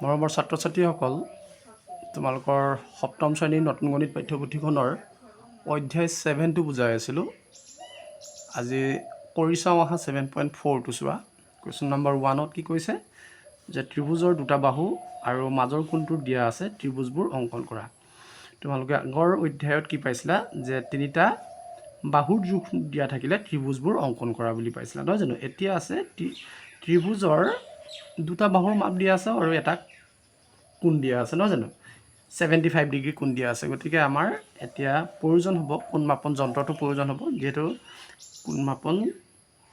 মৰমৰ ছাত্ৰ ছাত্ৰীসকল, তোমালোকৰ সপ্তম শ্ৰেণীৰ নতুন গণিত পাঠ্যপুথিখনৰ অধ্যায় 7টো বুজাই আছিলোঁ। আজি কৰি চাওঁ আহা 7.4টো চোৱা। কুৱেশ্যন নম্বৰ 1ত কি কৈছে যে ত্ৰিভুজৰ দুটা বাহু আৰু মাজৰ কোণটোত দিয়া আছে ত্ৰিভুজবোৰ অংকন কৰা। তোমালোকে আগৰ অধ্যায়ত কি পাইছিলা যে তিনিটা বাহুৰ জোখ দিয়া থাকিলে ত্ৰিভুজবোৰ অংকন কৰা বুলি পাইছিলা, নহয় জানো? এতিয়া আছে ত্ৰিভুজৰ দুটা বাহুৰ মাপ দিয়া আছে আৰু এটা কোণ দিয়া আছে, নহয় জানো? 75 ডিগ্ৰী কোণ দিয়া আছে। গতিকে আমাৰ এতিয়া প্ৰয়োজন হ'ব কোণ মাপন যন্ত্ৰটো প্ৰয়োজন হ'ব, যিহেতু কোণ মাপন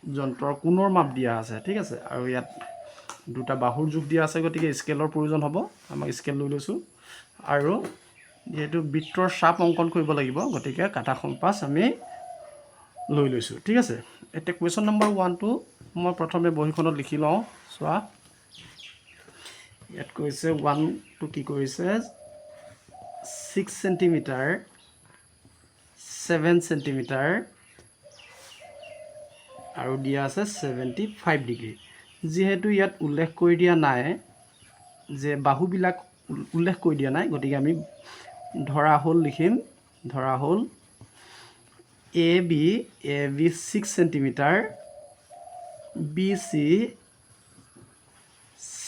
যন্ত্ৰৰ কোণৰ মাপ দিয়া আছে, ঠিক আছে। আৰু ইয়াত দুটা বাহুৰ জোখ দিয়া আছে, গতিকে স্কেলৰ প্ৰয়োজন হ'ব। আমাক স্কেল লৈ লৈছোঁ। আৰু যিহেতু বৃত্তৰ চাপ অংকন কৰিব লাগিব, গতিকে কাটা কম্পাছ আমি লৈ লৈছোঁ, ঠিক আছে। এতিয়া কুৱেশ্যন নম্বৰ 1টো মই প্ৰথমে বহীখনত লিখি লওঁ। চোৱা, ইয়াত কৈছে 1টো কি কৰিছে 6 চেণ্টিমিটাৰ 7 চেণ্টিমিটাৰ আৰু দিয়া আছে 75 ডিগ্ৰী। যিহেতু ইয়াত উল্লেখ কৰি দিয়া নাই যে বাহুবিলাক উল্লেখ কৰি দিয়া নাই, গতিকে আমি ধৰা হ'ল লিখিম। ধৰা হ'ল A B 6 centimetre, B C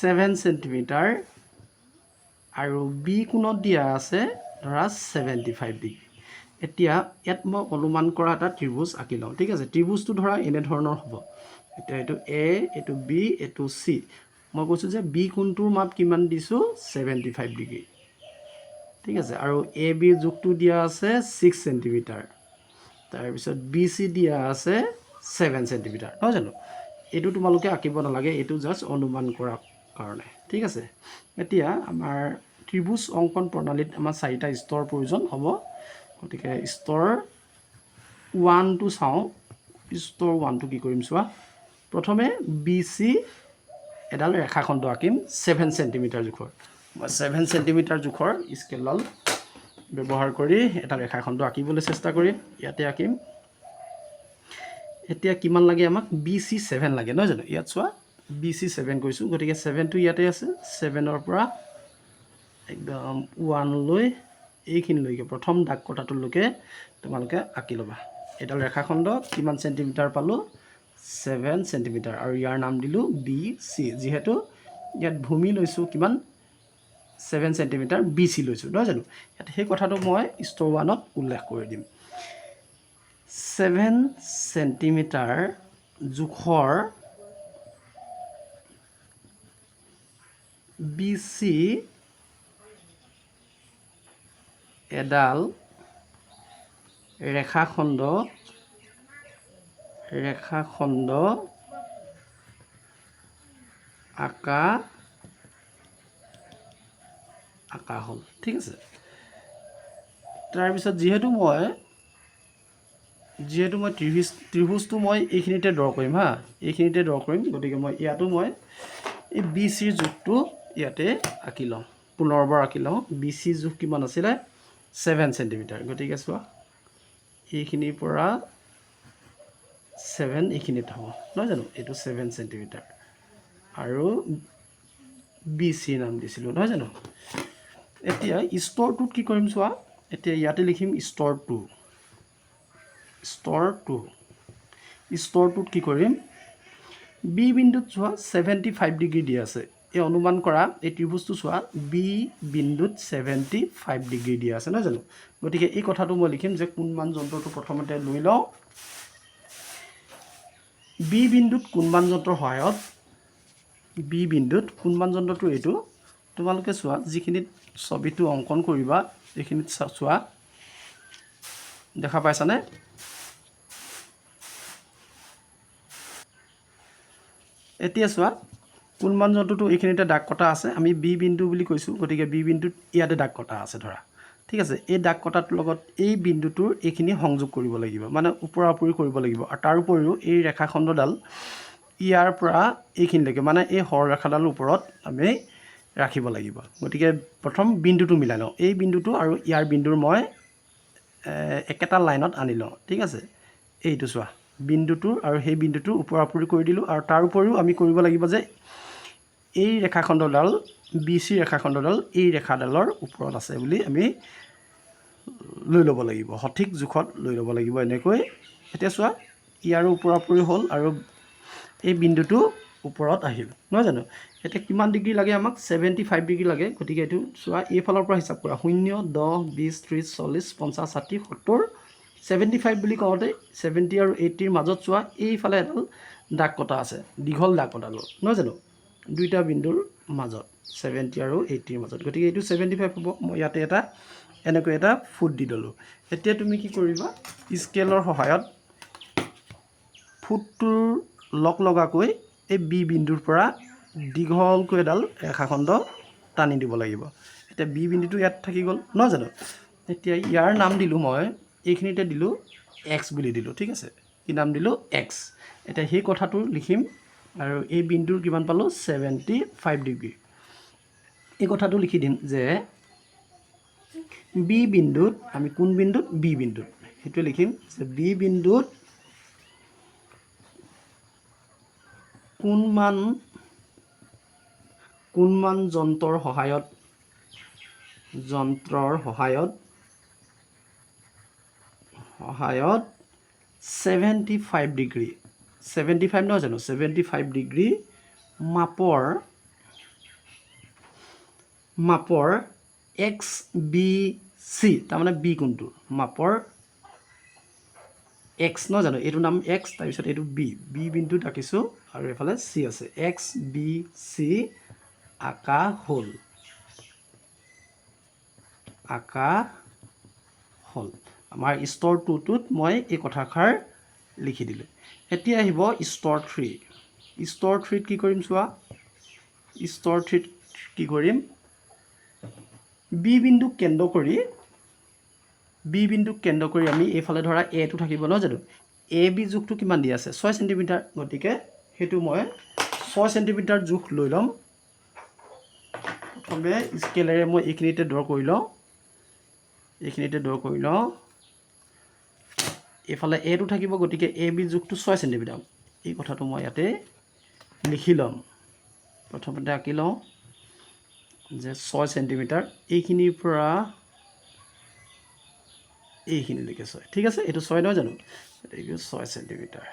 7 centimetre আৰু বি কোণত দিয়া আছে ধৰা 75 ডিগ্ৰী। এতিয়া ইয়াত মই অনুমান কৰা এটা ত্ৰিভুজ আঁকি লওঁ, ঠিক আছে। ত্ৰিভুজটো ধৰা এনেধৰণৰ হ'ব। এতিয়া এইটো এ, এইটো বি, এইটো চি। মই কৈছোঁ যে বি কোণটোৰ মাপ কিমান দিছোঁ 75 ডিগ্ৰী, ঠিক আছে। আৰু এ বিৰ জোখটো দিয়া আছে 6 চেণ্টিমিটাৰ, তাৰপিছত বি চি দিয়া আছে 7 চেণ্টিমিটাৰ, নহয় জানো? এইটো তোমালোকে আঁকিব নালাগে, এইটো জাষ্ট অনুমান কৰাৰ কাৰণে, ঠিক আছে। এতিয়া আমাৰ ত্ৰিভুজ অংকন প্ৰণালীত আমাৰ 4টা স্তৰ প্ৰয়োজন হ'ব। গতিকে স্তৰ 1টো চাওঁ। স্তৰ 1টো কি কৰিম চোৱা। প্ৰথমে বি চি এডাল ৰেখাখণ্ড আঁকিম 7 চেণ্টিমিটাৰ জোখৰ। মই 7 চেণ্টিমিটাৰ জোখৰ স্কেলডাল ব্যৱহাৰ কৰি এটা ৰেখাখণ্ড আঁকিবলৈ চেষ্টা কৰিম। ইয়াতে আঁকিম। এতিয়া কিমান লাগে আমাক? বি চি 7 লাগে, নহয় জানো? ইয়াত চোৱা বি চি 7 কৈছোঁ, গতিকে 7টো ইয়াতে আছে। 7ৰ পৰা একদম 1লৈ এইখিনিলৈকে প্ৰথম দাগ কটাটোলৈকে তোমালোকে আঁকি ল'বা। এডাল ৰেখাখণ্ড কিমান চেণ্টিমিটাৰ পালোঁ? 7 চেণ্টিমিটাৰ। আৰু ইয়াৰ নাম দিলোঁ বি চি, যিহেতু ইয়াত ভূমি লৈছোঁ কিমান 7 চেণ্টিমিটাৰ, বি চি লৈছোঁ, নহয় জানো? ইয়াত সেই কথাটো মই স্তৰ 1ত উল্লেখ কৰি দিম। 7 চেণ্টিমিটাৰ জোখৰ বি চি এডাল ৰেখাখণ্ড আঁকা হ'ল, ঠিক আছে। তাৰপিছত যিহেতু মই ত্ৰিভুজটো মই এইখিনিতে ড্ৰ কৰিম, এইখিনিতে ড্ৰ কৰিম। গতিকে মই ইয়াতো মই এই বি চিৰ জোখটো ইয়াতে আঁকি লওঁ, পুনৰবাৰ আঁকি লওঁ। বি চিৰ জোখ কিমান আছিলে? 7 চেণ্টিমিটাৰ। গতিকে চোৱা, এইখিনিৰ পৰা 7 এইখিনিত হ'ব, নহয় জানো? এইটো 7 চেণ্টিমিটাৰ আৰু বি চি নাম দিছিলোঁ, নহয় জানো? এতিয়া স্তৰটোত কি কৰিম চোৱা। এতিয়া ইয়াতে লিখিম স্তৰ 2। স্তৰটোত কি কৰিম? বি বিন্দুত চোৱা 75 ডিগ্ৰী দিয়া আছে। এই অনুমান কৰা এই ত্ৰিভুজটো চোৱা, বি বিন্দুত 75 ডিগ্ৰী দিয়া আছে, নহয় জানো? গতিকে এই কথাটো মই লিখিম যে কোণমান যন্ত্ৰটো প্ৰথমতে লৈ লওঁ। বি বিন্দুত কোণমান যন্ত্ৰৰ সহায়ত কোণমান যন্ত্ৰটো এইটো। তোমালোকে চোৱা, যিখিনিত ছবিটো অংকন কৰিবা এইখিনিত চোৱা, দেখা পাইছানে? এতিয়া চোৱা, কোণমান যন্ত্ৰটো এইখিনিতে দাগ কটা আছে। আমি বি বিন্দু বুলি কৈছোঁ, গতিকে বি বিন্দুত ইয়াতে দাগ কটা আছে ধৰা, ঠিক আছে। এই দাগ কটাটোৰ লগত এই বিন্দুটোৰ এইখিনি সংযোগ কৰিব লাগিব, মানে ওপৰা ওপৰি কৰিব লাগিব। আৰু তাৰ উপৰিও এই ৰেখাখণ্ডডাল ইয়াৰ পৰা এইখিনিলৈকে, মানে এই সৰলৰেখাডালৰ ওপৰত আমি ৰাখিব লাগিব। গতিকে প্ৰথম বিন্দুটো মিলাই লওঁ। এই বিন্দুটো আৰু ইয়াৰ বিন্দুৰ মই একেটা লাইনত আনি লওঁ, ঠিক আছে। এইটো চোৱা, বিন্দুটোৰ আৰু সেই বিন্দুটোৰ ওপৰা ওপৰি কৰি দিলোঁ। আৰু তাৰ উপৰিও আমি কৰিব লাগিব যে এই ৰেখাখণ্ডডাল BC ৰেখাখণ্ডডাল এই ৰেখাডালৰ ওপৰত আছে বুলি আমি লৈ ল'ব লাগিব, সঠিক জোখত লৈ ল'ব লাগিব এনেকৈ। এতিয়া চোৱা ইয়াৰো ওপৰা-ওপৰি হ'ল আৰু এই বিন্দুটো ওপৰত আহিল নহয় জানো। এতিয়া কিমান ডিগ্ৰী লাগে আমাক 75 ডিগ্ৰী লাগে। গতিকে এইটো চোৱা এইফালৰ পৰা হিচাপ কৰা 0 10 20 30 40 50 60 70 75 বুলি কওঁতে 70 আৰু 80ৰ মাজত চোৱা এইফালে এডাল দাগ কটা আছে, দীঘল দাগ কটাডাল নহয় জানো, দুইটা বিন্দুৰ মাজত 70 আৰু 80ৰ মাজত। গতিকে এইটো 75 হ'ব। মই ইয়াতে এটা এনেকৈ এটা ফুট দি দিলোঁ। এতিয়া তুমি কি কৰিবা, স্কেলৰ সহায়ত ফুটটোৰ লগ লগাকৈ এই বি বিন্দুৰ পৰা দীঘলকৈ এডাল ৰেখাখণ্ড টানি দিব লাগিব। এতিয়া বি বিন্দুটো ইয়াত থাকি গ'ল নহয় জানো। এতিয়া ইয়াৰ নাম দিলোঁ মই এইখিনিতে দিলোঁ এক্স বুলি দিলোঁ, ঠিক আছে। কি নাম দিলোঁ, এক্স। এতিয়া সেই কথাটো লিখিম আৰু এই বিন্দুৰ কিমান পালোঁ 75 ডিগ্ৰী। এই কথাটো লিখি দিম যে বি বিন্দুত আমি কোন বিন্দুত, বি বিন্দুত সেইটোৱে লিখিম যে বি বিন্দুত কোনমান যন্ত্ৰৰ সহায়ত 75 ডিগ্ৰী 75 নহয় জানো 75 ডিগ্ৰী মাপৰ এক্স বি চি, তাৰমানে বি কোনটো মাপৰ এক্স নহয় জানো, এইটো নাম এক্স, তাৰপিছত এইটো বি বিন্দুত আঁকিছোঁ আৰু এইফালে চি আছে, এক্স বি চি আঁকা হ'ল। আমাৰ স্তৰ 2টোত মই এই কথাষাৰ লিখি দিলোঁ। এতিয়া আহিব স্তৰ 3। স্তৰ 3ত কি কৰিম চোৱা, স্তৰ 3ত কি কৰিম, বি বিন্দুক কেন্দ্ৰ কৰি আমি এইফালে ধৰা এটো থাকিব নহয় জানো, এ বি জোখটো কিমান দি আছে 6 চেণ্টিমিটাৰ। গতিকে সেইটো মই 6 চেণ্টিমিটাৰ জোখ লৈ ল'ম। প্ৰথমে স্কেলেৰে মই এইখিনিতে ড্ৰ কৰি লওঁ, এইফালে এটো থাকিব। গতিকে এ বি জোখটো 6 চেণ্টিমিটাৰ। এই কথাটো মই ইয়াতে লিখি ল'ম। প্ৰথমতে আঁকি লওঁ যে 6 চেণ্টিমিটাৰ, এইখিনিৰ পৰা এইখিনিলৈকে 6, ঠিক আছে। এইটো 6 নহয় জানো, এইটো 6 চেণ্টিমিটাৰ।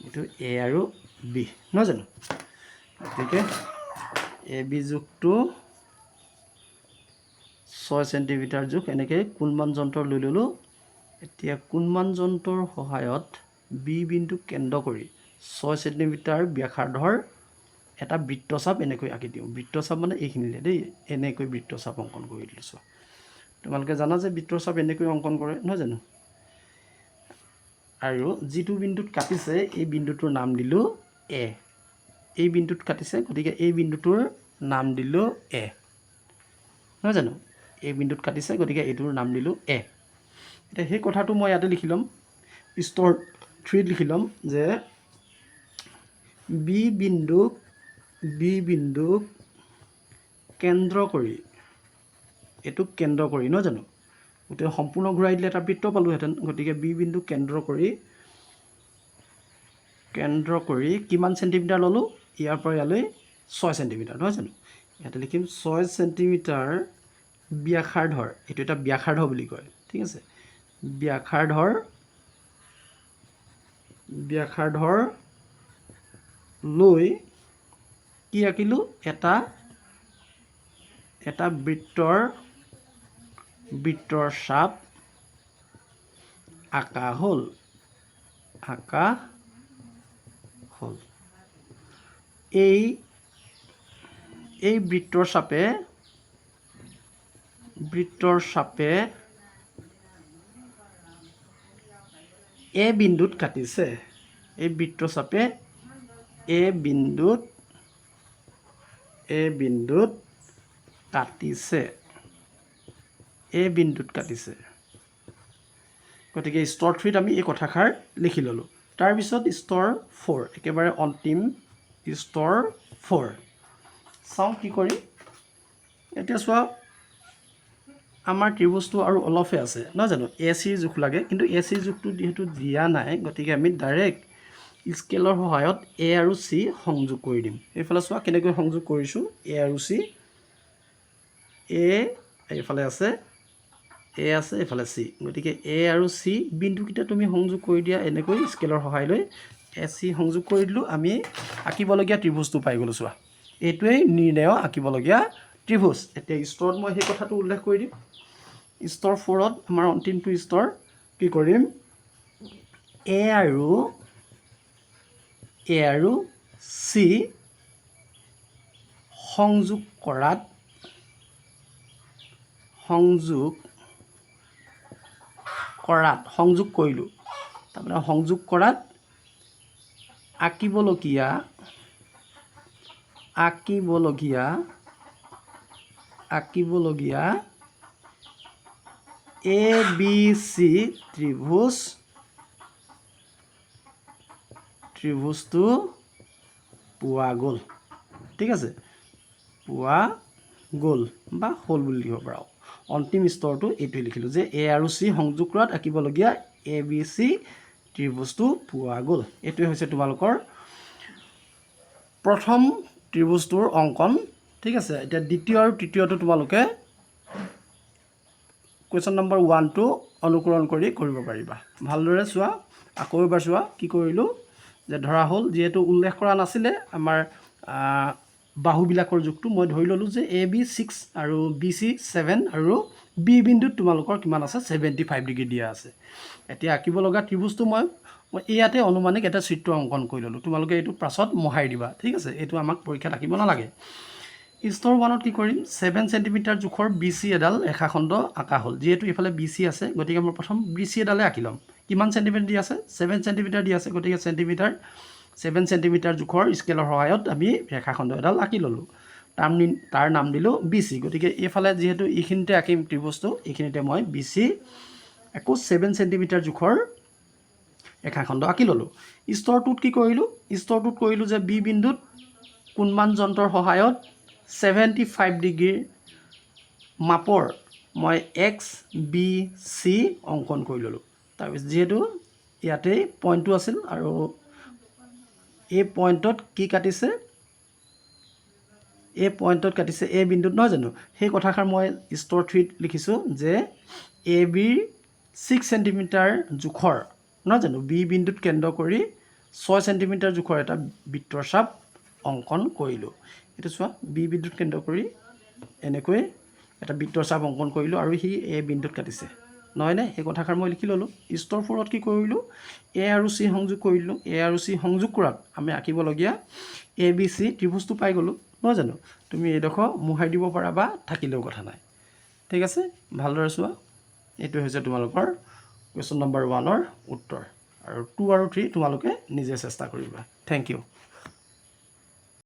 এইটো এ আৰু বি নহয় জানো। গতিকে এ বি জোখটো 6 চেণ্টিমিটাৰ জোখ এনেকৈ কোনমান যন্ত্ৰ লৈ ল'লোঁ। এতিয়া কোনমান যন্ত্ৰৰ সহায়ত বি বিন্দুক কেন্দ্ৰ কৰি 6 চেণ্টিমিটাৰ ব্যাসাৰ্ধৰ এটা বৃত্তচাপ এনেকৈ আঁকি দিওঁ। বৃত্তচাপ মানে এইখিনিলে দেই, এনেকৈ বৃত্তচাপ অংকন কৰি দিছোঁ। তোমালোকে জানা যে বৃত্তচাপ এনেকৈ অংকন কৰে নহয় জানো। আৰু যিটো বিন্দুত কাটিছে এই বিন্দুটোৰ নাম দিলোঁ এ। এই বিন্দুত কাটিছে, গতিকে এই বিন্দুটোৰ নাম দিলোঁ এ নহয় জানো। এই বিন্দুত কাটিছে, গতিকে এইটোৰ নাম দিলোঁ এ। এতিয়া সেই কথাটো মই ইয়াতে লিখি ল'ম, স্তৰ 3ত লিখি ল'ম যে বি বিন্দুক কেন্দ্ৰ কৰি, এইটোক কেন্দ্ৰ কৰি নহয় জানো, গোটেই সম্পূৰ্ণ ঘূৰাই দিলে এটা বৃত্ত পালোঁহেঁতেন। গতিকে বি বিন্দুক কেন্দ্ৰ কৰি কিমান চেণ্টিমিটাৰ ল'লোঁ, ইয়াৰ পৰা ইয়ালৈ 6 চেণ্টিমিটাৰ নহয় জানো। ইয়াতে লিখিম 6 চেণ্টিমিটাৰ ব্যাসাৰ্ধৰ, এইটো এটা ব্যাসাৰ্ধ বুলি কয়, ঠিক আছে। ব্যাসাৰ্ধৰ লৈ কি আঁকিলোঁ, এটা বৃত্তৰ চাপ আঁকা হ'ল। এই বৃত্তৰ চাপে এ বিন্দুত কাটিছে। এই বৃত্তৰ চাপে এ বিন্দুত কাটিছে। গতিকে স্তৰ 3ত আমি এই কথাষাৰ লিখি ল'লোঁ। তাৰপিছত স্তৰ 4, একেবাৰে অন্তিম স্তৰ 4 চাওঁ কি কৰিম। এতিয়া চোৱা আমাৰ ত্ৰিভুজটো আৰু অলপহে আছে নহয় জানো, এ চিৰ জোখ লাগে। কিন্তু এ চিৰ জোখটো যিহেতু দিয়া নাই, গতিকে আমি ডাইৰেক্ট স্কেলৰ সহায়ত এ আৰু চি সংযোগ কৰি দিম এইফালে চোৱা কেনেকৈ সংযোগ কৰিছোঁ এ আৰু চি এ এইফালে আছে এ আছে এইফালে চি গতিকে এ আৰু চি বিন্দুকেইটা তুমি সংযোগ কৰি দিয়া এনেকৈ স্কেলৰ সহায় লৈ এ চি সংযোগ কৰি দিলোঁ আমি আঁকিবলগীয়া ত্ৰিভুজটো পাই গ'লোঁ চোৱা এইটোৱেই নিৰ্ণয় আঁকিবলগীয়া ত্ৰিভুজ এতিয়া স্তৰত মই সেই কথাটো উল্লেখ কৰি দিম স্তৰ 4ত আমাৰ অন্তিমটো স্তৰ কি কৰিম এ আৰু চি সংযোগ কৰিলোঁ তাৰমানে সংযোগ কৰাত আঁকিবলগীয়া এ বি চি ত্ৰিভুজটো পোৱা গ'ল ঠিক আছে পোৱা গ'ল বা হ'ল বুলি লিখিব পাৰা অন্তিম স্তৰটো এইটোৱে লিখিলোঁ যে এ আৰু চি সংযোগ কৰাত আঁকিবলগীয়া এ বি চি ত্ৰিভুজটো পোৱা গ'ল এইটোৱে হৈছে তোমালোকৰ প্ৰথম ত্ৰিভুজটোৰ অংকন ঠিক আছে এতিয়া দ্বিতীয় আৰু তৃতীয়টো তোমালোকে কুৱেশ্যন নম্বৰ 1টো অনুকৰণ কৰি কৰিব পাৰিবা ভালদৰে চোৱা আকৌ এবাৰ চোৱা কি কৰিলোঁ যে ধৰা হ'ল যিহেতু উল্লেখ কৰা নাছিলে আমাৰ বাহুবিলাকৰ যুগটো মই ধৰি ল'লোঁ যে এ বি 6 আৰু বি চি 7 আৰু বি বিন্দুত তোমালোকৰ কিমান আছে 75 ডিগ্ৰী দিয়া আছে এতিয়া আঁকিব লগা ত্ৰিভুজটো মই ইয়াতে অনুমানিক এটা চিত্ৰ অংকন কৰি ল'লোঁ তোমালোকে এইটো পাছত মোহাৰি দিবা ঠিক আছে এইটো আমাক পৰীক্ষাত আঁকিব নালাগে স্তৰ 1ত কি কৰিম 7 চেণ্টিমিটাৰ জোখৰ বি চি এডাল ৰেখাখণ্ড আঁকা হ'ল যিহেতু এইফালে বি চি আছে গতিকে মই প্ৰথম বি চি এডালে আঁকি ল'ম কিমান চেণ্টিমিটাৰ দি আছে 7 চেণ্টিমিটাৰ দি আছে গতিকে 7 চেণ্টিমিটাৰ জোখৰ স্কেলৰ সহায়ত আমি ৰেখাখণ্ড এডাল আঁকি ল'লোঁ তাৰ নাম দিলোঁ বি চি গতিকে এইফালে যিহেতু এইখিনিতে আঁকিম ত্ৰিভুজটো এইখিনিতে মই বি চি আকৌ 7 চেণ্টিমিটাৰ জোখৰ ৰেখাখণ্ড আঁকি ল'লোঁ স্তৰটোত কি কৰিলোঁ যে বি বিন্দুত কোণমান যন্ত্ৰৰ সহায়ত 75 ডিগ্ৰীৰ মাপৰ মই এক্স বি চি অংকন কৰি ল'লোঁ তাৰপিছত যিহেতু ইয়াতেই পইণ্টটো আছিল আৰু এই পইণ্টত কি কাটিছে এ বিন্দুত নহয় জানো সেই কথাষাৰ মই স্তৰ 3ত লিখিছোঁ যে এ বিৰ 6 চেণ্টিমিটাৰ জোখৰ নহয় জানো বি বিন্দুত কেন্দ্ৰ কৰি 6 চেণ্টিমিটাৰ জোখৰ এটা বৃত্তৰ চাপ অংকন কৰিলোঁ এইটো চোৱা বি বিন্দুত কেন্দ্ৰ কৰি এনেকৈ এটা বৃত্তৰ চাপ অংকন কৰিলোঁ আৰু সি এ বিন্দুত কাটিছে নহয়নে সেই কথাষাৰ মই লিখি ল'লোঁ স্তৰ 4ত কি কৰিলোঁ এ আৰু চি সংযোগ কৰিলোঁ এ আৰু চি সংযোগ কৰাত আমি আঁকিবলগীয়া এ বি চি ত্ৰিভুজটো পাই গ'লোঁ নহয় জানো তুমি এইডোখৰ মোহাৰি দিব পাৰা বা থাকিলেও কথা নাই ঠিক আছে ভালদৰে চোৱা এইটো হৈছে তোমালোকৰ কুৱেশ্যন নম্বৰ 1ৰ উত্তৰ আৰু 2 আৰু 3 তোমালোকে নিজে চেষ্টা কৰিবা থেংক ইউ